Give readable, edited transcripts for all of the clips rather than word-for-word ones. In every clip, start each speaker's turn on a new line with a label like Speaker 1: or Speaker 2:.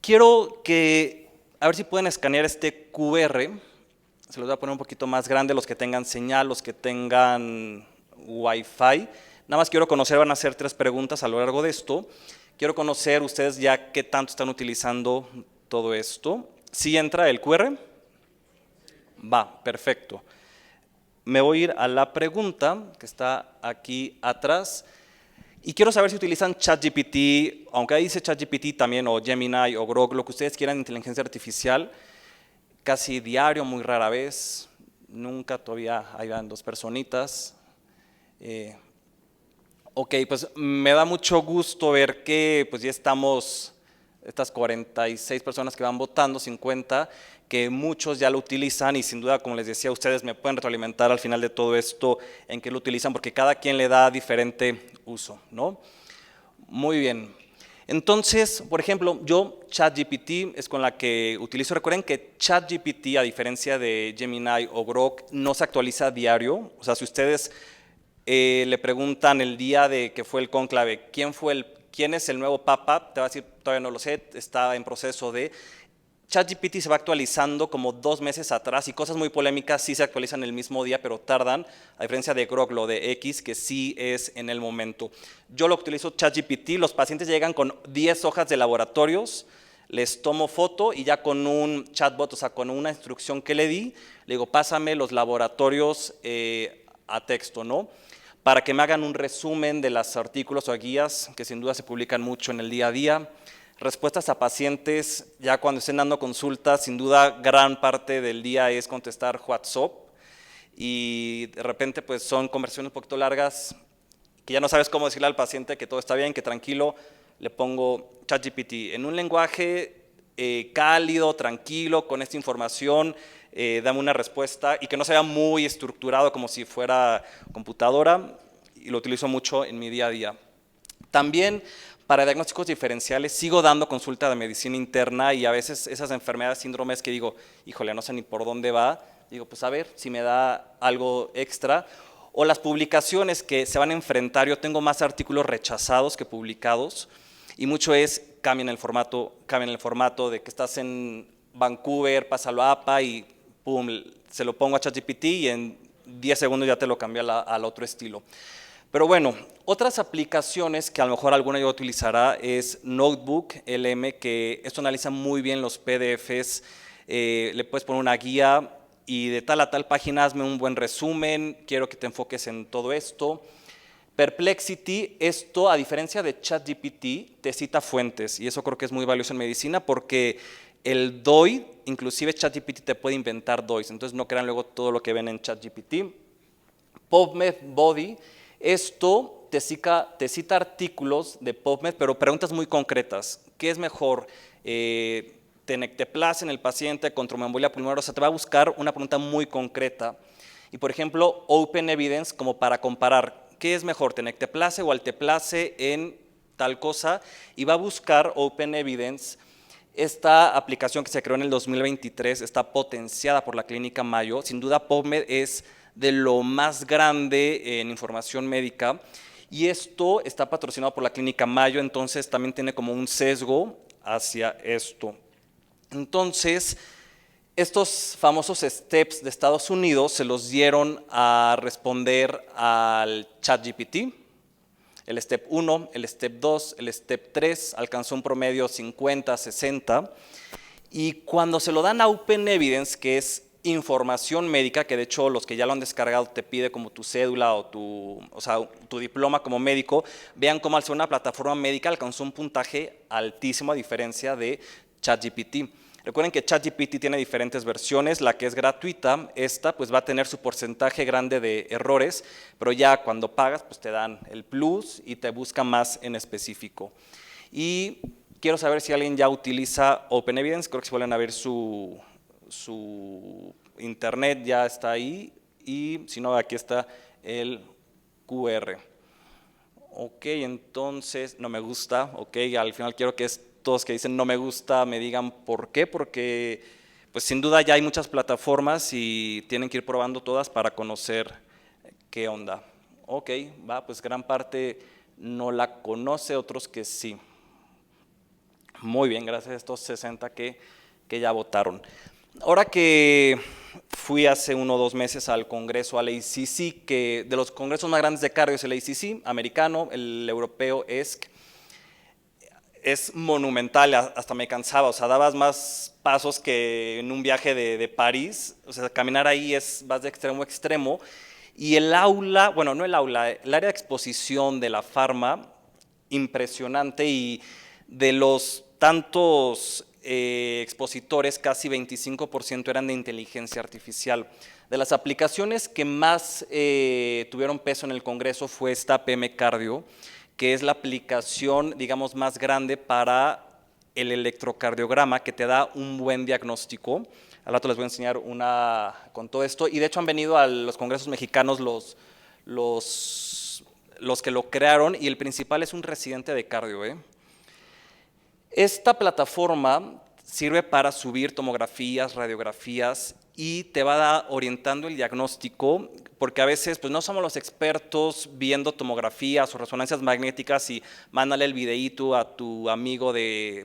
Speaker 1: Quiero que, a ver si pueden escanear este QR. Se los voy a poner un poquito más grande, los que tengan señal, los que tengan Wi-Fi. Nada más quiero conocer, van a hacer 3 preguntas a lo largo de esto. Quiero conocer ustedes ya qué tanto están utilizando todo esto. ¿Sí entra el QR? Va, perfecto. Me voy a ir a la pregunta que está aquí atrás. Y quiero saber si utilizan ChatGPT, aunque ahí dice ChatGPT también, o Gemini, o Grok, lo que ustedes quieran, inteligencia artificial, casi diario, muy rara vez, nunca, todavía hay 2 personitas. Ok, pues me da mucho gusto ver que pues ya estamos, estas 46 personas que van votando, 50, que muchos ya lo utilizan y sin duda, como les decía, ustedes me pueden retroalimentar al final de todo esto en qué lo utilizan, porque cada quien le da diferente uso, ¿no? Muy bien. Entonces, por ejemplo, yo ChatGPT es con la que utilizo. Recuerden que ChatGPT, a diferencia de Gemini o Grok, no se actualiza a diario. O sea, si ustedes le preguntan el día de que fue el cónclave, ¿quién es el nuevo papa? Te va a decir, todavía no lo sé, está en proceso de… ChatGPT se va actualizando como 2 meses atrás y cosas muy polémicas sí se actualizan el mismo día, pero tardan, a diferencia de Grok, lo de X, que sí es en el momento. Yo lo utilizo ChatGPT, los pacientes llegan con 10 hojas de laboratorios, les tomo foto y ya con un chatbot, o sea, con una instrucción que le di, le digo, pásame los laboratorios a texto, ¿no? Para que me hagan un resumen de los artículos o guías que sin duda se publican mucho en el día a día. Respuestas a pacientes, ya cuando estén dando consultas, sin duda gran parte del día es contestar WhatsApp y de repente pues son conversaciones un poquito largas que ya no sabes cómo decirle al paciente que todo está bien, que tranquilo, le pongo ChatGPT en un lenguaje cálido, tranquilo, con esta información, dame una respuesta y que no sea muy estructurado como si fuera computadora, y lo utilizo mucho en mi día a día. También para diagnósticos diferenciales sigo dando consulta de medicina interna y a veces esas enfermedades, síndromes que digo, híjole, no sé ni por dónde va, digo, pues a ver si me da algo extra. O las publicaciones que se van a enfrentar, yo tengo más artículos rechazados que publicados y mucho es cambien el formato de que estás en Vancouver, pásalo a APA y pum, se lo pongo a ChatGPT y en 10 segundos ya te lo cambia al otro estilo. Pero bueno, otras aplicaciones que a lo mejor alguna yo utilizará es Notebook LM, que esto analiza muy bien los PDFs, le puedes poner una guía y de tal a tal página hazme un buen resumen, quiero que te enfoques en todo esto. Perplexity, esto a diferencia de ChatGPT, te cita fuentes y eso creo que es muy valioso en medicina porque el DOI, inclusive ChatGPT te puede inventar DOIs, entonces no crean luego todo lo que ven en ChatGPT. PubMed Body, esto te cita artículos de PubMed, pero preguntas muy concretas. ¿Qué es mejor? Tenecteplase en el paciente con tromboembolia pulmonar, o sea, te va a buscar una pregunta muy concreta. Y por ejemplo, Open Evidence, como para comparar, ¿qué es mejor, tenecteplase o alteplase en tal cosa? Y va a buscar Open Evidence. Esta aplicación que se creó en el 2023 está potenciada por la Clínica Mayo. Sin duda, PubMed es de lo más grande en información médica y esto está patrocinado por la Clínica Mayo, entonces también tiene como un sesgo hacia esto. Entonces, estos famosos steps de Estados Unidos se los dieron a responder al ChatGPT. El step 1, el step 2, el step 3 alcanzó un promedio 50, 60. Y cuando se lo dan a Open Evidence, que es información médica, que de hecho los que ya lo han descargado te pide como tu cédula o tu diploma como médico, vean cómo al ser una plataforma médica alcanzó un puntaje altísimo a diferencia de ChatGPT. Recuerden que ChatGPT tiene diferentes versiones, la que es gratuita, esta pues va a tener su porcentaje grande de errores, pero ya cuando pagas pues te dan el plus y te busca más en específico. Y quiero saber si alguien ya utiliza Open Evidence, creo que si vuelven a ver su internet ya está ahí y si no aquí está el QR. Ok, entonces no me gusta, ok, al final quiero que estos que dicen no me gusta me digan por qué, porque pues sin duda ya hay muchas plataformas y tienen que ir probando todas para conocer qué onda. Ok, va, pues gran parte no la conoce, otros que sí. Muy bien, gracias a estos 60 que ya votaron. Ahora que fui hace 1 o 2 meses al congreso, al ACC, que de los congresos más grandes de cardio es el ACC, americano, el europeo es monumental, hasta me cansaba, o sea, dabas más pasos que en un viaje de París, o sea, caminar ahí vas de extremo a extremo, y el aula, bueno, no el aula, el área de exposición de la farma, impresionante, y de los tantos expositores, casi 25% eran de inteligencia artificial. De las aplicaciones que más tuvieron peso en el Congreso fue esta PM Cardio, que es la aplicación, digamos, más grande para el electrocardiograma, que te da un buen diagnóstico. Al rato les voy a enseñar una con todo esto. Y de hecho han venido a los congresos mexicanos los que lo crearon, y el principal es un residente de cardio. Esta plataforma sirve para subir tomografías, radiografías, y te va orientando el diagnóstico, porque a veces pues, no somos los expertos viendo tomografías o resonancias magnéticas y mándale el videíto a tu amigo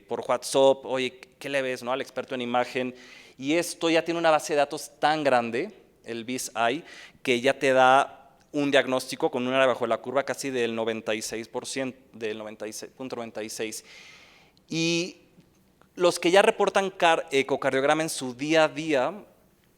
Speaker 1: por WhatsApp, oye, ¿qué le ves, no? Al experto en imagen. Y esto ya tiene una base de datos tan grande, el BIS-I, que ya te da un diagnóstico con un área bajo la curva casi del 96%, del 96.96. Y los que ya reportan ecocardiograma en su día a día,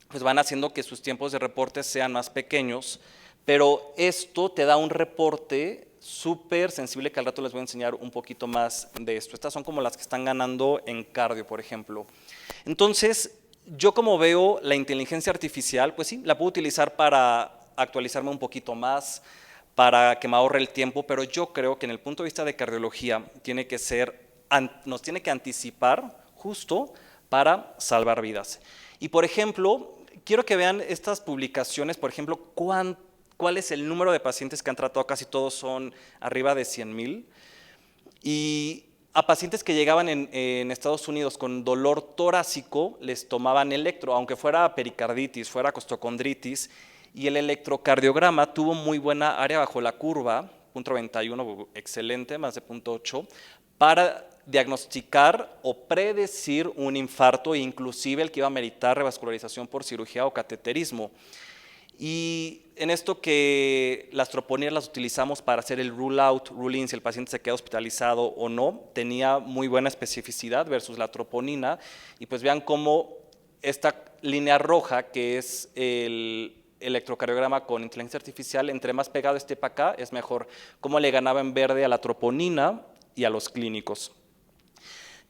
Speaker 1: pues van haciendo que sus tiempos de reporte sean más pequeños, pero esto te da un reporte súper sensible, que al rato les voy a enseñar un poquito más de esto. Estas son como las que están ganando en cardio, por ejemplo. Entonces, yo como veo la inteligencia artificial, pues sí, la puedo utilizar para actualizarme un poquito más, para que me ahorre el tiempo, pero yo creo que en el punto de vista de cardiología nos tiene que anticipar justo para salvar vidas. Y por ejemplo, quiero que vean estas publicaciones, por ejemplo, cuál es el número de pacientes que han tratado, casi todos son arriba de 100,000, y a pacientes que llegaban en Estados Unidos con dolor torácico les tomaban electro, aunque fuera pericarditis, fuera costocondritis, y el electrocardiograma tuvo muy buena área bajo la curva, 0.91, excelente, más de 0.8, para diagnosticar o predecir un infarto, e inclusive el que iba a meritar revascularización por cirugía o cateterismo. Y en esto que las troponinas las utilizamos para hacer el rule out, rule in, si el paciente se queda hospitalizado o no, tenía muy buena especificidad versus la troponina, y pues vean cómo esta línea roja, que es el electrocardiograma con inteligencia artificial, entre más pegado esté para acá, es mejor, cómo le ganaba en verde a la troponina y a los clínicos.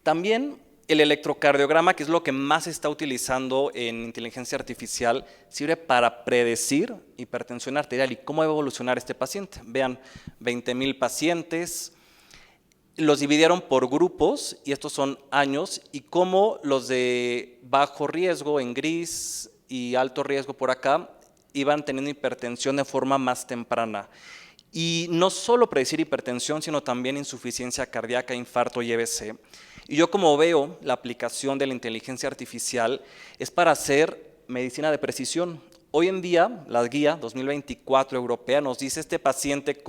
Speaker 1: También el electrocardiograma, que es lo que más se está utilizando en inteligencia artificial, sirve para predecir hipertensión arterial y cómo va a evolucionar este paciente. Vean, 20,000 pacientes, los dividieron por grupos, y estos son años, y cómo los de bajo riesgo en gris y alto riesgo por acá iban teniendo hipertensión de forma más temprana. Y no solo predecir hipertensión, sino también insuficiencia cardíaca, infarto y EBC. Y yo como veo la aplicación de la inteligencia artificial es para hacer medicina de precisión. Hoy en día, la guía 2024 europea nos dice este paciente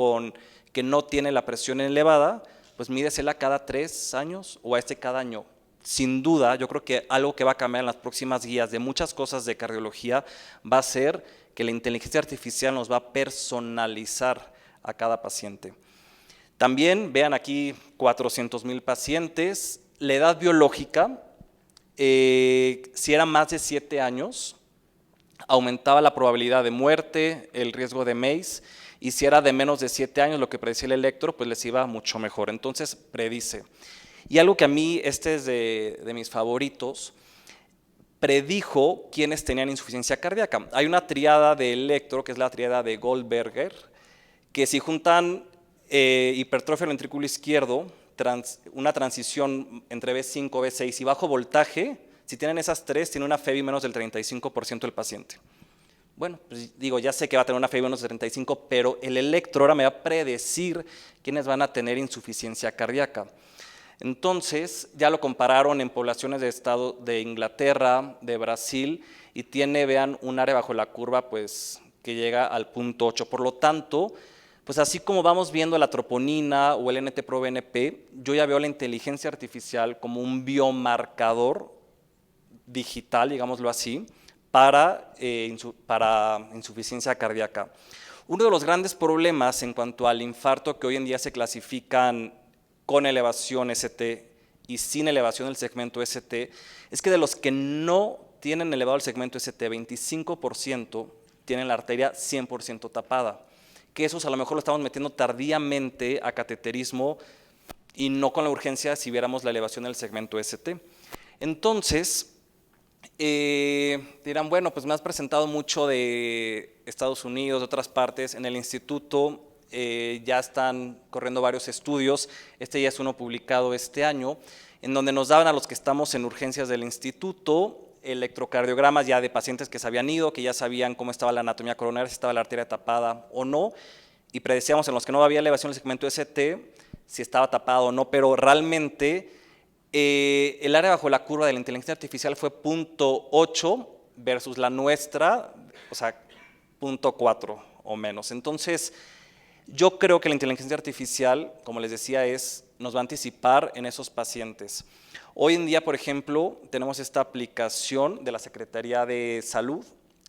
Speaker 1: que no tiene la presión elevada, pues mídesela cada 3 años o a cada año. Sin duda, yo creo que algo que va a cambiar en las próximas guías de muchas cosas de cardiología va a ser que la inteligencia artificial nos va a personalizar a cada paciente. También vean aquí 400,000 pacientes. La edad biológica, si era más de 7 años, aumentaba la probabilidad de muerte, el riesgo de MACE, y si era de menos de 7 años, lo que predecía el electro, pues les iba mucho mejor. Entonces, predice. Y algo que a mí, este es de mis favoritos, predijo quiénes tenían insuficiencia cardíaca. Hay una triada de electro, que es la triada de Goldberger, que si juntan hipertrofia del ventrículo izquierdo, una transición entre B5, B6 y bajo voltaje, si tienen esas tres, tiene una FEBI menos del 35% del paciente. Bueno, pues digo, ya sé que va a tener una FEBI menos del 35%, pero el electro ahora me va a predecir quiénes van a tener insuficiencia cardíaca. Entonces, ya lo compararon en poblaciones de estado de Inglaterra, de Brasil, y tiene, vean, un área bajo la curva pues, que llega al 0.8. Por lo tanto, Pues así como vamos viendo la troponina o el NT-proBNP, yo ya veo la inteligencia artificial como un biomarcador digital, digámoslo así, para insuficiencia cardíaca. Uno de los grandes problemas en cuanto al infarto que hoy en día se clasifican con elevación ST y sin elevación del segmento ST, es que de los que no tienen elevado el segmento ST, 25% tienen la arteria 100% tapada, que esos a lo mejor lo estamos metiendo tardíamente a cateterismo y no con la urgencia si viéramos la elevación del segmento ST. Entonces, dirán, bueno, pues me has presentado mucho de Estados Unidos, de otras partes. En el instituto ya están corriendo varios estudios, este ya es uno publicado este año, en donde nos daban a los que estamos en urgencias del instituto electrocardiogramas ya de pacientes que se habían ido, que ya sabían cómo estaba la anatomía coronaria, si estaba la arteria tapada o no, y predecíamos en los que no había elevación del segmento ST si estaba tapado o no, pero realmente el área bajo la curva de la inteligencia artificial fue 0.8 versus la nuestra, o sea, 0.4 o menos. Entonces, yo creo que la inteligencia artificial, como les decía, nos va a anticipar en esos pacientes. Hoy en día, por ejemplo, tenemos esta aplicación de la Secretaría de Salud,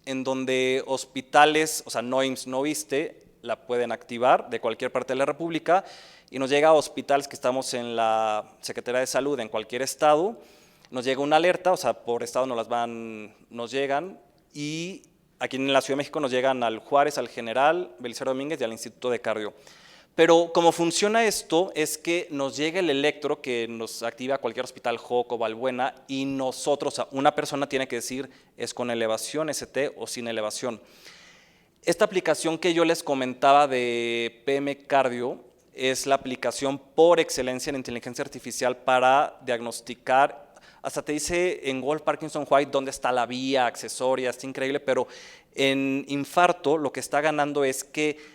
Speaker 1: en donde hospitales, o sea, no IMSS, no ISSSTE, la pueden activar de cualquier parte de la República y nos llega a hospitales que estamos en la Secretaría de Salud en cualquier estado, nos llega una alerta, o sea, por estado nos llegan y aquí en la Ciudad de México nos llegan al Juárez, al General, Belisario Domínguez y al Instituto de Cardio. Pero cómo funciona esto es que nos llega el electro que nos activa cualquier hospital, Joco, Valbuena, y nosotros, o sea, una persona tiene que decir es con elevación ST o sin elevación. Esta aplicación que yo les comentaba de PM Cardio es la aplicación por excelencia en inteligencia artificial para diagnosticar, hasta te dice en Wolf Parkinson White dónde está la vía accesoria, está increíble, pero en infarto lo que está ganando es que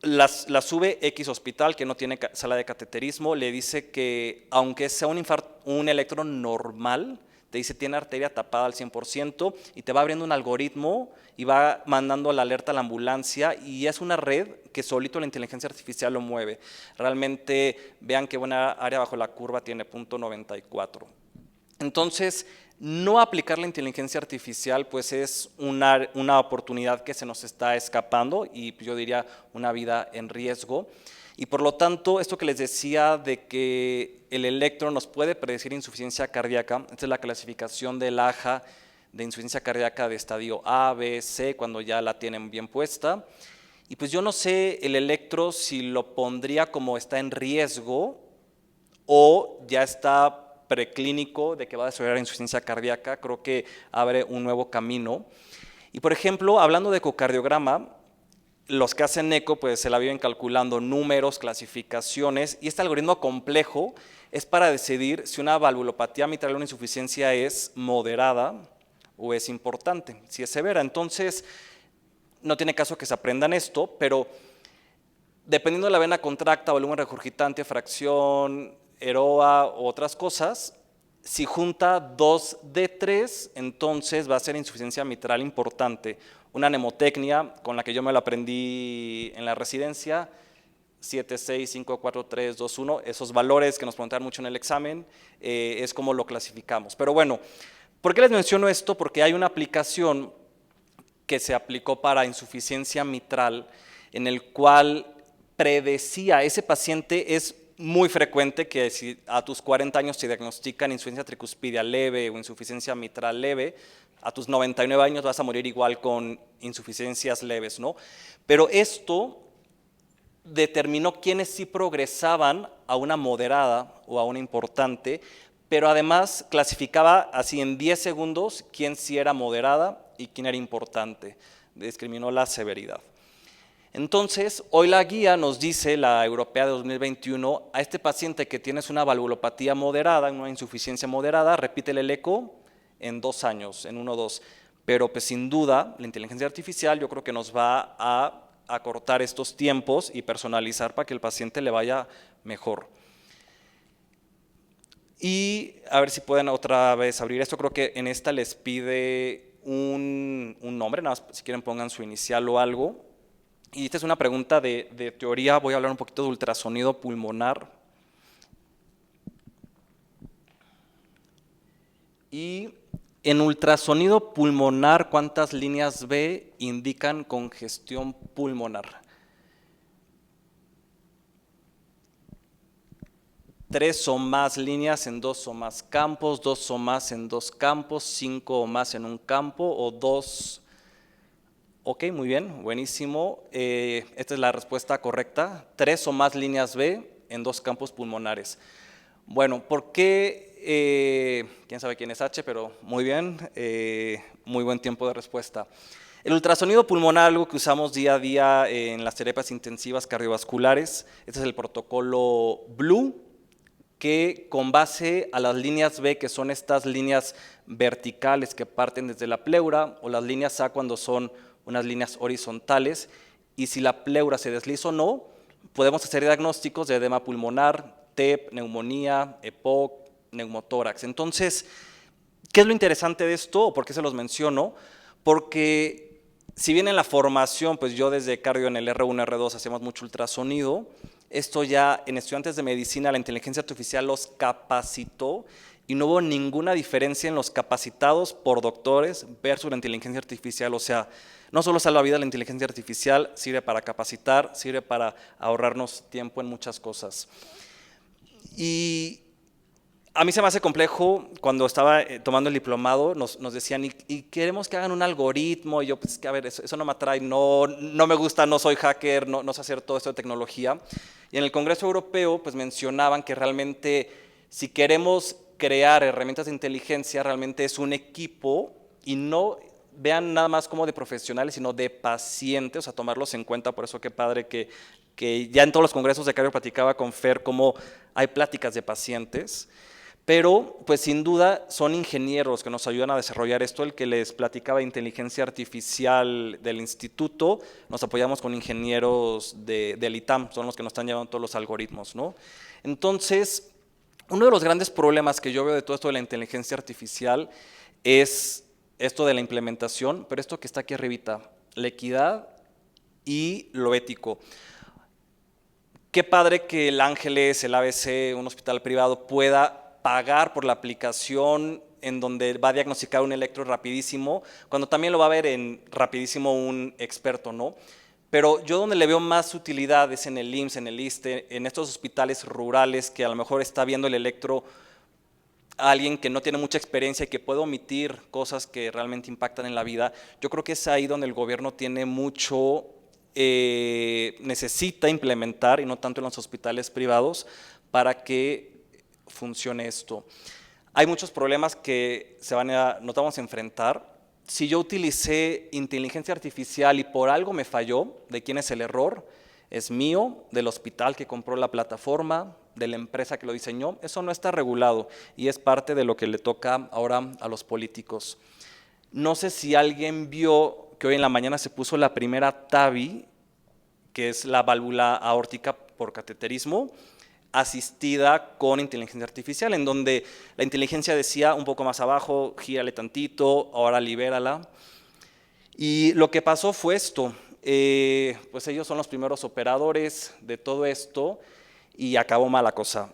Speaker 1: la sube X hospital que no tiene sala de cateterismo, le dice que aunque sea un electro normal, te dice tiene arteria tapada al 100% y te va abriendo un algoritmo y va mandando la alerta a la ambulancia y es una red que solito la inteligencia artificial lo mueve. Realmente vean qué buena área bajo la curva tiene, 0.94. Entonces, no aplicar la inteligencia artificial pues es una oportunidad que se nos está escapando y yo diría una vida en riesgo. Y por lo tanto, esto que les decía de que el electro nos puede predecir insuficiencia cardíaca, esta es la clasificación del AJA de insuficiencia cardíaca de estadio A, B, C, cuando ya la tienen bien puesta. Y pues yo no sé el electro si lo pondría como está en riesgo o ya está preclínico de que va a desarrollar insuficiencia cardíaca, creo que abre un nuevo camino. Y por ejemplo, hablando de ecocardiograma, los que hacen eco pues se la viven calculando números, clasificaciones, y este algoritmo complejo es para decidir si una valvulopatía mitral o una insuficiencia es moderada o es importante, si es severa. Entonces, no tiene caso que se aprendan esto, pero dependiendo de la vena contracta, volumen regurgitante, fracción, EROA u otras cosas, si junta 2 de 3, entonces va a ser insuficiencia mitral importante. Una mnemotecnia con la que yo me lo aprendí en la residencia, 7, 6, 5, 4, 3, 2, 1, esos valores que nos preguntaron mucho en el examen, es como lo clasificamos. Pero bueno, ¿por qué les menciono esto? Porque hay una aplicación que se aplicó para insuficiencia mitral, en el cual predecía, ese paciente es muy frecuente que si a tus 40 años te diagnostican insuficiencia tricuspidia leve o insuficiencia mitral leve, a tus 99 años vas a morir igual con insuficiencias leves, ¿no? Pero esto determinó quiénes sí progresaban a una moderada o a una importante, pero además clasificaba así en 10 segundos quién sí era moderada y quién era importante, discriminó la severidad. Entonces, hoy la guía nos dice, la europea de 2021, a este paciente que tienes una valvulopatía moderada, una insuficiencia moderada, repítele el eco en 2 años, en 1 o 2. Pero pues sin duda, la inteligencia artificial yo creo que nos va a acortar estos tiempos y personalizar para que el paciente le vaya mejor. Y a ver si pueden otra vez abrir esto, creo que en esta les pide un nombre, nada más si quieren pongan su inicial o algo. Y esta es una pregunta de teoría, voy a hablar un poquito de ultrasonido pulmonar. Y en ultrasonido pulmonar, ¿cuántas líneas B indican congestión pulmonar? 3 o más líneas en 2 o más campos, 2 o más en 2 campos, 5 o más en un campo o 2. Ok, muy bien, buenísimo. Esta es la respuesta correcta. 3 o más líneas B en 2 campos pulmonares. Bueno, ¿por qué? Quién sabe quién es H, pero muy bien, muy buen tiempo de respuesta. El ultrasonido pulmonar, algo que usamos día a día en las terapias intensivas cardiovasculares. Este es el protocolo Blue, que con base a las líneas B, que son estas líneas verticales que parten desde la pleura, o las líneas A cuando son unas líneas horizontales, y si la pleura se desliza o no, podemos hacer diagnósticos de edema pulmonar, TEP, neumonía, EPOC, neumotórax. Entonces, ¿qué es lo interesante de esto? ¿Por qué se los menciono? Porque si bien en la formación, pues yo desde cardio en el R1, R2 hacemos mucho ultrasonido, esto ya en estudiantes de medicina la inteligencia artificial los capacitó y no hubo ninguna diferencia en los capacitados por doctores versus la inteligencia artificial. O sea, no solo salva vida la inteligencia artificial, sirve para capacitar, sirve para ahorrarnos tiempo en muchas cosas. Y a mí se me hace complejo, cuando estaba tomando el diplomado, nos decían, y queremos que hagan un algoritmo, y yo, pues, que a ver, eso no me atrae, no me gusta, no soy hacker, no sé hacer todo esto de tecnología. Y en el Congreso Europeo, pues mencionaban que realmente, si queremos crear herramientas de inteligencia, realmente es un equipo, y no vean nada más como de profesionales, sino de pacientes, o sea, tomarlos en cuenta. Por eso qué padre que ya en todos los congresos de cardio platicaba con Fer cómo hay pláticas de pacientes. Pero, pues sin duda, son ingenieros que nos ayudan a desarrollar esto. El que les platicaba de inteligencia artificial del instituto, nos apoyamos con ingenieros del ITAM, son los que nos están llevando todos los algoritmos, ¿no? Entonces, uno de los grandes problemas que yo veo de todo esto de la inteligencia artificial es esto de la implementación, pero esto que está aquí arribita, la equidad y lo ético. Qué padre que el Ángeles, el ABC, un hospital privado pueda pagar por la aplicación en donde va a diagnosticar un electro rapidísimo, cuando también lo va a ver en rapidísimo un experto, ¿no? Pero yo donde le veo más utilidad es en el IMSS, en el ISSSTE, en estos hospitales rurales que a lo mejor está viendo el electro a alguien que no tiene mucha experiencia y que puede omitir cosas que realmente impactan en la vida. Yo creo que es ahí donde el gobierno tiene mucho, necesita implementar, y no tanto en los hospitales privados, para que funcione esto. Hay muchos problemas que nos vamos a enfrentar. Si yo utilicé inteligencia artificial y por algo me falló, ¿de quién es el error? Es mío, del hospital que compró la plataforma, de la empresa que lo diseñó. Eso no está regulado y es parte de lo que le toca ahora a los políticos. No sé si alguien vio que hoy en la mañana se puso la primera TAVI, que es la válvula aórtica por cateterismo, asistida con inteligencia artificial, en donde la inteligencia decía un poco más abajo, gírale tantito, ahora libérala. Y lo que pasó fue esto, pues ellos son los primeros operadores de todo esto y acabó mala cosa.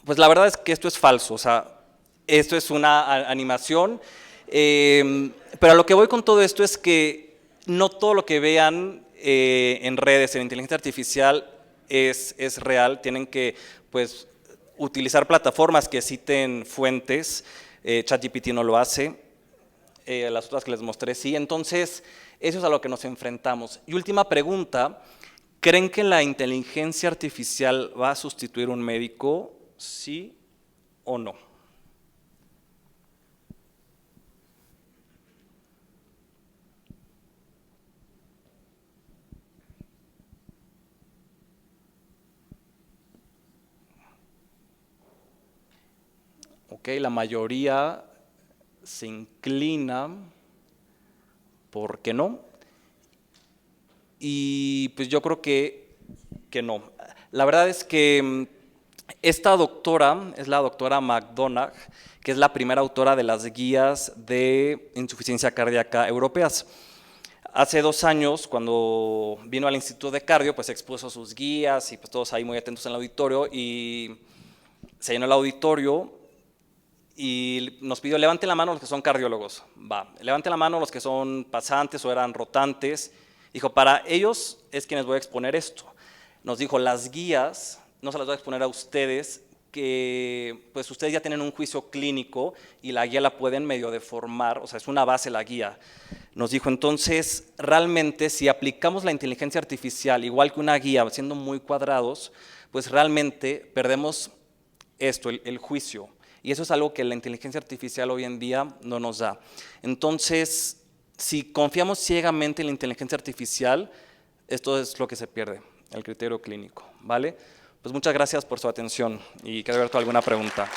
Speaker 1: Pues la verdad es que esto es falso, o sea, esto es una animación, pero a lo que voy con todo esto es que no todo lo que vean en redes, en inteligencia artificial, es real. Tienen que, pues, utilizar plataformas que citen fuentes. ChatGPT no lo hace, las otras que les mostré sí. Entonces, eso es a lo que nos enfrentamos. Y última pregunta, ¿creen que la inteligencia artificial va a sustituir un médico? ¿Sí o no? Ok, la mayoría se inclina porque no. Y pues yo creo que no. La verdad es que esta doctora es la doctora McDonagh, que es la primera autora de las guías de insuficiencia cardíaca europeas. hace 2 años, cuando vino al Instituto de Cardio, pues expuso sus guías y pues todos ahí muy atentos en el auditorio, y se llenó el auditorio y nos pidió: levanten la mano los que son cardiólogos. Levanten la mano los que son pasantes o eran rotantes. Dijo: para ellos es quienes voy a exponer esto. Nos dijo: las guías no se las voy a exponer a ustedes, que pues ustedes ya tienen un juicio clínico y la guía la pueden medio deformar, o sea, es una base la guía. Nos dijo: entonces, realmente si aplicamos la inteligencia artificial igual que una guía, siendo muy cuadrados, pues realmente perdemos esto, el juicio. Y eso es algo que la inteligencia artificial hoy en día no nos da. Entonces, si confiamos ciegamente en la inteligencia artificial, esto es lo que se pierde, el criterio clínico, ¿vale? Pues muchas gracias por su atención y quiero ver alguna pregunta.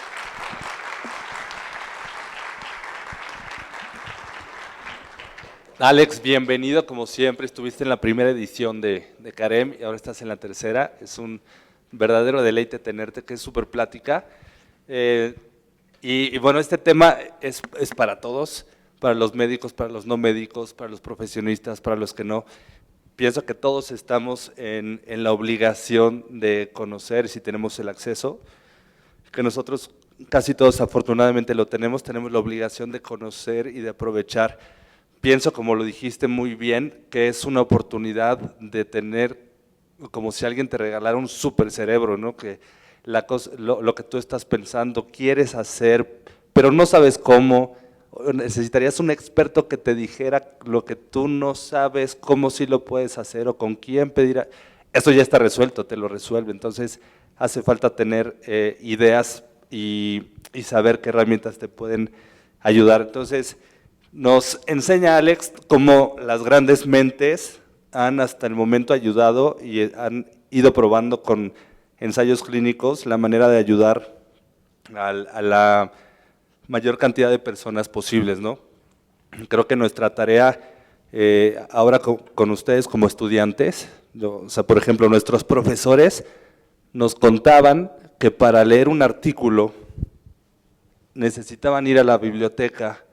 Speaker 2: Alex, bienvenido, como siempre, estuviste en la primera edición de Carem y ahora estás en la tercera. Es un verdadero deleite tenerte, que es súper plática. Y bueno, este tema es para todos, para los médicos, para los no médicos, para los profesionistas, para los que no. Pienso que todos estamos en la obligación de conocer, si tenemos el acceso, que nosotros casi todos afortunadamente lo tenemos la obligación de conocer y de aprovechar. Pienso, como lo dijiste muy bien, que es una oportunidad de tener, como si alguien te regalara un super cerebro, ¿no? Que lo que tú estás pensando, quieres hacer, pero no sabes cómo. Necesitarías un experto que te dijera lo que tú no sabes, cómo sí lo puedes hacer o con quién pedir. Eso ya está resuelto, te lo resuelve. Entonces hace falta tener ideas y saber qué herramientas te pueden ayudar. Entonces nos enseña Alex cómo las grandes mentes han hasta el momento ayudado y han ido probando con ensayos clínicos la manera de ayudar a la mayor cantidad de personas posibles, ¿no? Creo que nuestra tarea ahora con ustedes como estudiantes, o sea, por ejemplo, nuestros profesores nos contaban que para leer un artículo necesitaban ir a la biblioteca,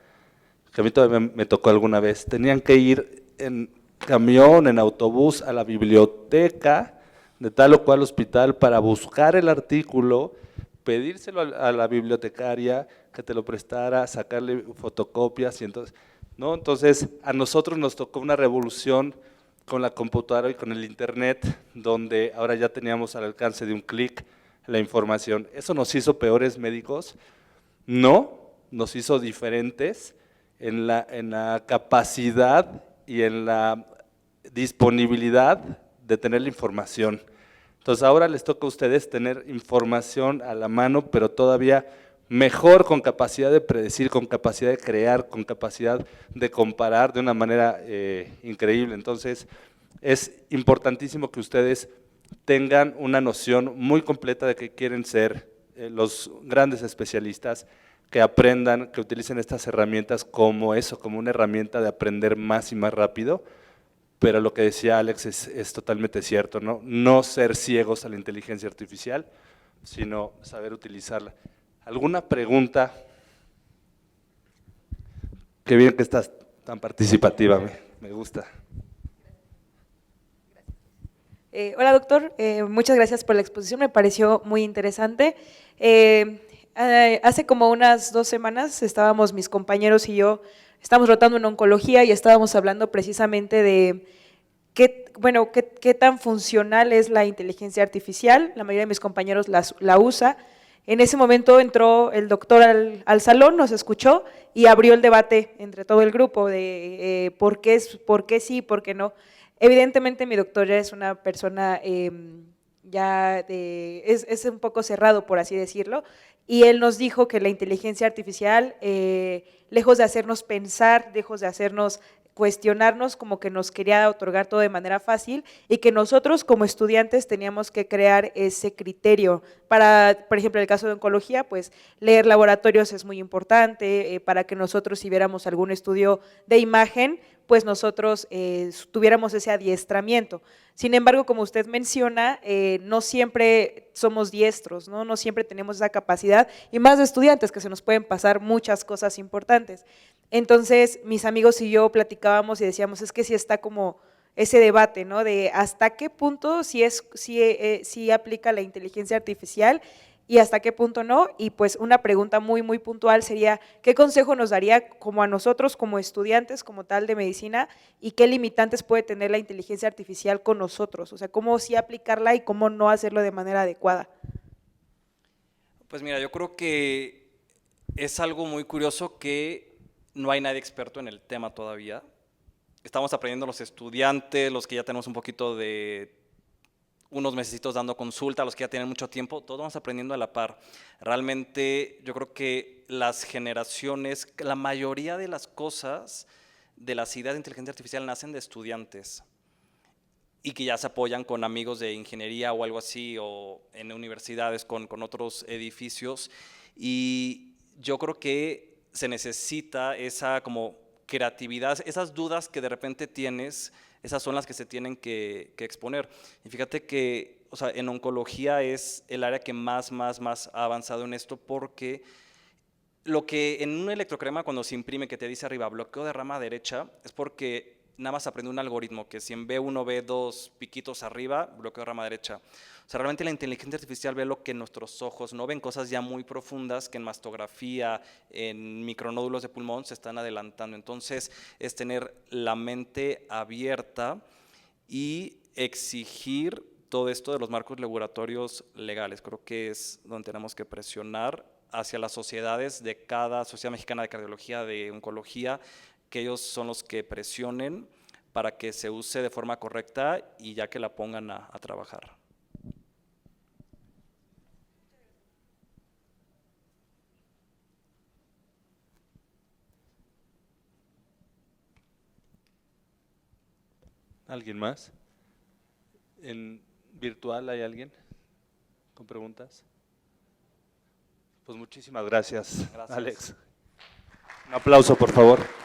Speaker 2: que a mí todavía me tocó alguna vez, tenían que ir en camión, en autobús, a la biblioteca de tal o cual hospital para buscar el artículo, pedírselo a la bibliotecaria, que te lo prestara, sacarle fotocopias, y entonces, ¿no? Entonces a nosotros nos tocó una revolución con la computadora y con el internet, donde ahora ya teníamos al alcance de un clic la información. ¿Eso nos hizo peores médicos? No, nos hizo diferentes en la capacidad y en la disponibilidad de tener la información. Entonces ahora les toca a ustedes tener información a la mano, pero todavía mejor, con capacidad de predecir, con capacidad de crear, con capacidad de comparar de una manera increíble. Entonces es importantísimo que ustedes tengan una noción muy completa de que quieren ser los grandes especialistas, que aprendan, que utilicen estas herramientas como eso, como una herramienta de aprender más y más rápido. Pero lo que decía Alex es totalmente cierto, ¿no? No ser ciegos a la inteligencia artificial, sino saber utilizarla. ¿Alguna pregunta? Qué bien que estás tan participativa, me gusta.
Speaker 3: Hola doctor, muchas gracias por la exposición, me pareció muy interesante. Hace como unas 2 semanas estábamos mis compañeros y yo, estábamos rotando en oncología y estábamos hablando precisamente de qué tan funcional es la inteligencia artificial. La mayoría de mis compañeros la usa. En ese momento entró el doctor al salón, nos escuchó y abrió el debate entre todo el grupo de por qué sí, por qué no. Evidentemente mi doctor ya es una persona es un poco cerrado, por así decirlo, y él nos dijo que la inteligencia artificial, lejos de hacernos pensar, lejos de hacernos cuestionarnos, como que nos quería otorgar todo de manera fácil y que nosotros como estudiantes teníamos que crear ese criterio para, por ejemplo, en el caso de oncología, pues leer laboratorios es muy importante para que nosotros, si viéramos algún estudio de imagen, pues nosotros tuviéramos ese adiestramiento. Sin embargo, como usted menciona, no siempre somos diestros, ¿no? No siempre tenemos esa capacidad, y más de estudiantes, que se nos pueden pasar muchas cosas importantes. Entonces, mis amigos y yo platicábamos y decíamos, es que sí está como ese debate, ¿no? De hasta qué punto sí aplica la inteligencia artificial y hasta qué punto no. Y pues una pregunta muy, muy puntual sería, ¿qué consejo nos daría como a nosotros, como estudiantes, como tal de medicina, y qué limitantes puede tener la inteligencia artificial con nosotros? O sea, ¿cómo sí aplicarla y cómo no hacerlo de manera adecuada?
Speaker 1: Pues mira, yo creo que es algo muy curioso que no hay nadie experto en el tema todavía. Estamos aprendiendo los estudiantes, los que ya tenemos un poquito de unos mesecitos dando consulta, los que ya tienen mucho tiempo, todos vamos aprendiendo a la par. Realmente yo creo que las generaciones, la mayoría de las cosas, de las ideas de inteligencia artificial nacen de estudiantes y que ya se apoyan con amigos de ingeniería o algo así, o en universidades con otros edificios. Y yo creo que se necesita esa como creatividad, esas dudas que de repente tienes, esas son las que se tienen que exponer. Y fíjate que, o sea, en oncología es el área que más ha avanzado en esto, porque lo que en un electrocardiograma cuando se imprime que te dice arriba bloqueo de rama derecha, es porque nada más aprende un algoritmo que si en B1 ve dos piquitos arriba, bloqueo de rama derecha. O sea, realmente la inteligencia artificial ve lo que nuestros ojos no ven, cosas ya muy profundas que en mastografía, en micronódulos de pulmón se están adelantando. Entonces es tener la mente abierta y exigir todo esto de los marcos regulatorios legales. Creo que es donde tenemos que presionar hacia las sociedades de cada sociedad mexicana de cardiología, de oncología, que ellos son los que presionen para que se use de forma correcta y ya que la pongan a trabajar.
Speaker 2: ¿Alguien más? ¿En virtual hay alguien con preguntas? Pues muchísimas gracias,
Speaker 1: Gracias.
Speaker 2: Alex. Un aplauso, por favor.